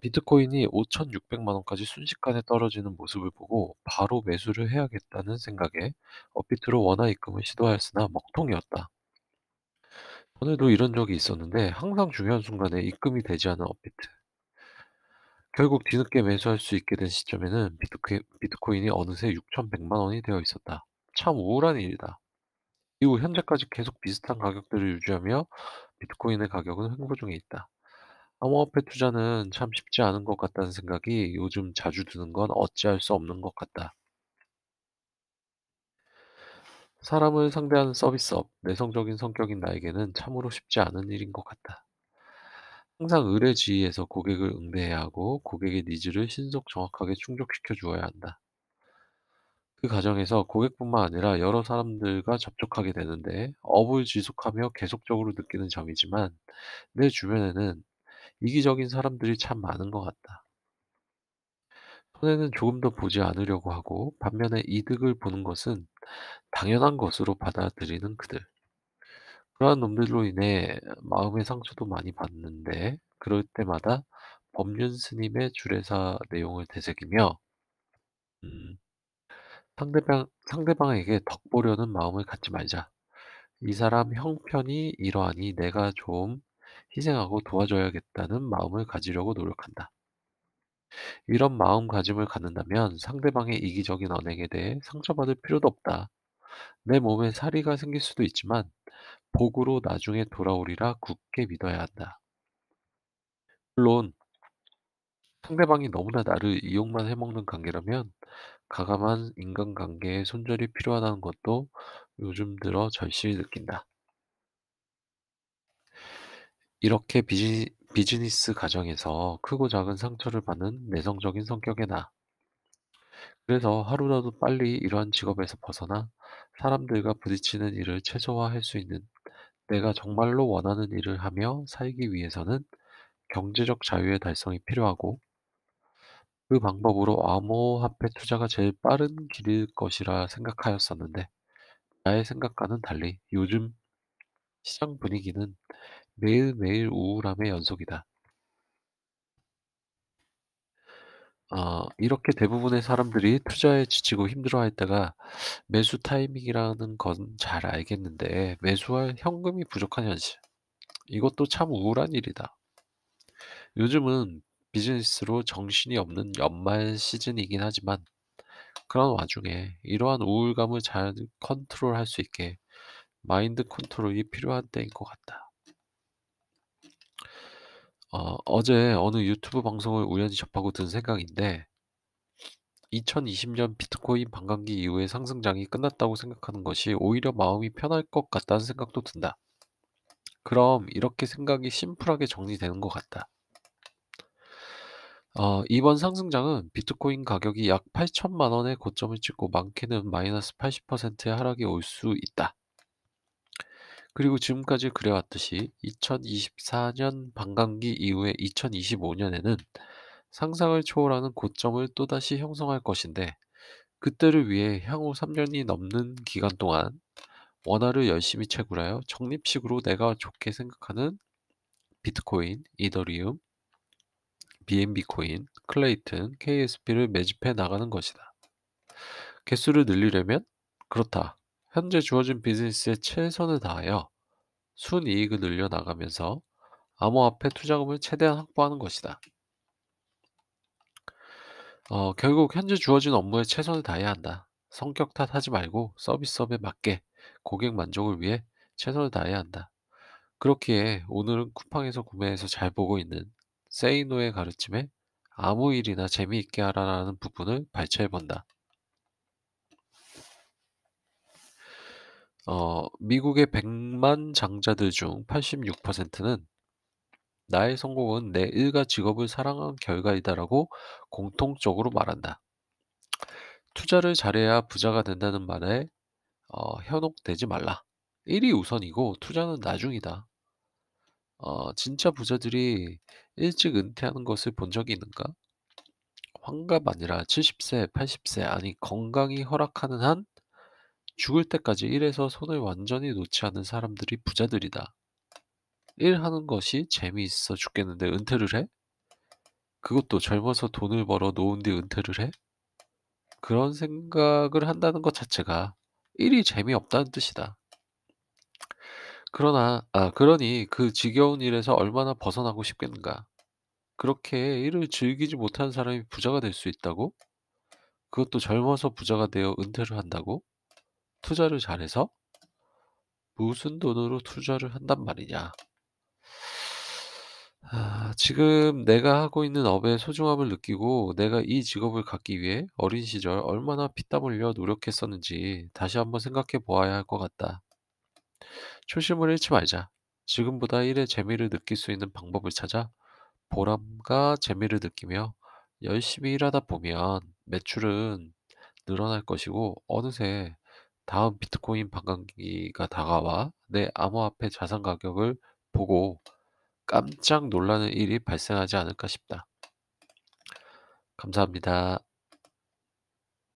비트코인이 5,600만 원까지 순식간에 떨어지는 모습을 보고 바로 매수를 해야겠다는 생각에 업비트로 원화 입금을 시도하였으나 먹통이었다. 전에도 이런 적이 있었는데 항상 중요한 순간에 입금이 되지 않은 업비트. 결국 뒤늦게 매수할 수 있게 된 시점에는 비트코인이 어느새 6,100만 원이 되어 있었다. 참 우울한 일이다. 이후 현재까지 계속 비슷한 가격대를 유지하며 비트코인의 가격은 횡보 중에 있다. 암호화폐 투자는 참 쉽지 않은 것 같다는 생각이 요즘 자주 드는 건 어찌할 수 없는 것 같다. 사람을 상대하는 서비스업, 내성적인 성격인 나에게는 참으로 쉽지 않은 일인 것 같다. 항상 의뢰지휘에서 고객을 응대해야 하고 고객의 니즈를 신속 정확하게 충족시켜 주어야 한다. 그 과정에서 고객뿐만 아니라 여러 사람들과 접촉하게 되는데 업을 지속하며 계속적으로 느끼는 점이지만 내 주변에는 이기적인 사람들이 참 많은 것 같다. 손해는 조금 더 보지 않으려고 하고 반면에 이득을 보는 것은 당연한 것으로 받아들이는 그들. 그러한 놈들로 인해 마음의 상처도 많이 받는데 그럴 때마다 법륜 스님의 주례사 내용을 되새기며 음, 상대방에게 덕 보려는 마음을 갖지 말자. 이 사람 형편이 이러하니 내가 좀 희생하고 도와줘야겠다는 마음을 가지려고 노력한다. 이런 마음가짐을 갖는다면 상대방의 이기적인 언행에 대해 상처받을 필요도 없다. 내 몸에 사리가 생길 수도 있지만 복으로 나중에 돌아오리라 굳게 믿어야 한다. 물론 상대방이 너무나 나를 이용만 해먹는 관계라면 가감한 인간관계에 손절이 필요하다는 것도 요즘 들어 절실히 느낀다. 이렇게 비즈니스 과정에서 크고 작은 상처를 받는 내성적인 성격의 나. 그래서 하루라도 빨리 이러한 직업에서 벗어나 사람들과 부딪히는 일을 최소화할 수 있는 내가 정말로 원하는 일을 하며 살기 위해서는 경제적 자유의 달성이 필요하고 그 방법으로 암호화폐 투자가 제일 빠른 길일 것이라 생각하였었는데 나의 생각과는 달리 요즘 시장 분위기는 매일매일 우울함의 연속이다. 이렇게 대부분의 사람들이 투자에 지치고 힘들어할 때가 매수 타이밍이라는 건 잘 알겠는데 매수할 현금이 부족한 현실. 이것도 참 우울한 일이다. 요즘은 비즈니스로 정신이 없는 연말 시즌이긴 하지만 그런 와중에 이러한 우울감을 잘 컨트롤할 수 있게 마인드 컨트롤이 필요한 때인 것 같다. 어제 어느 유튜브 방송을 우연히 접하고 든 생각인데 2020년 비트코인 반감기 이후의 상승장이 끝났다고 생각하는 것이 오히려 마음이 편할 것 같다는 생각도 든다. 그럼 이렇게 생각이 심플하게 정리되는 것 같다. 이번 상승장은 비트코인 가격이 약 8천만 원의 고점을 찍고 많게는 마이너스 80%의 하락이 올 수 있다. 그리고 지금까지 그래왔듯이 2024년 반감기 이후에 2025년에는 상상을 초월하는 고점을 또다시 형성할 것인데 그때를 위해 향후 3년이 넘는 기간 동안 원화를 열심히 채굴하여 적립식으로 내가 좋게 생각하는 비트코인, 이더리움, BNB 코인, 클레이튼, KSP를 매집해 나가는 것이다. 개수를 늘리려면 그렇다. 현재 주어진 비즈니스에 최선을 다하여 순이익을 늘려 나가면서 암호화폐 투자금을 최대한 확보하는 것이다. 결국 현재 주어진 업무에 최선을 다해야 한다. 성격 탓하지 말고 서비스업에 맞게 고객 만족을 위해 최선을 다해야 한다. 그렇기에 오늘은 쿠팡에서 구매해서 잘 보고 있는 세이노의 가르침에 아무 일이나 재미있게 하라는 부분을 발췌해 본다. 미국의 100만 장자들 중 86%는 나의 성공은 내 일과 직업을 사랑한 결과이다라고 공통적으로 말한다. 투자를 잘해야 부자가 된다는 말에 현혹되지 말라. 일이 우선이고 투자는 나중이다. 진짜 부자들이 일찍 은퇴하는 것을 본 적이 있는가? 환갑 아니라 70세, 80세, 아니 건강이 허락하는 한 죽을 때까지 일에서 손을 완전히 놓지 않는 사람들이 부자들이다. 일하는 것이 재미있어 죽겠는데 은퇴를 해? 그것도 젊어서 돈을 벌어 놓은 뒤 은퇴를 해? 그런 생각을 한다는 것 자체가 일이 재미없다는 뜻이다. 그러니 그 지겨운 일에서 얼마나 벗어나고 싶겠는가. 그렇게 일을 즐기지 못하는 사람이 부자가 될 수 있다고? 그것도 젊어서 부자가 되어 은퇴를 한다고? 투자를 잘해서? 무슨 돈으로 투자를 한단 말이냐. 지금 내가 하고 있는 업의 소중함을 느끼고 내가 이 직업을 갖기 위해 어린 시절 얼마나 피땀 흘려 노력했었는지 다시 한번 생각해 보아야 할 것 같다. 초심을 잃지 말자. 지금보다 일의 재미를 느낄 수 있는 방법을 찾아 보람과 재미를 느끼며 열심히 일하다 보면 매출은 늘어날 것이고 어느새 다음 비트코인 반감기가 다가와 내 암호화폐 자산 가격을 보고 깜짝 놀라는 일이 발생하지 않을까 싶다. 감사합니다.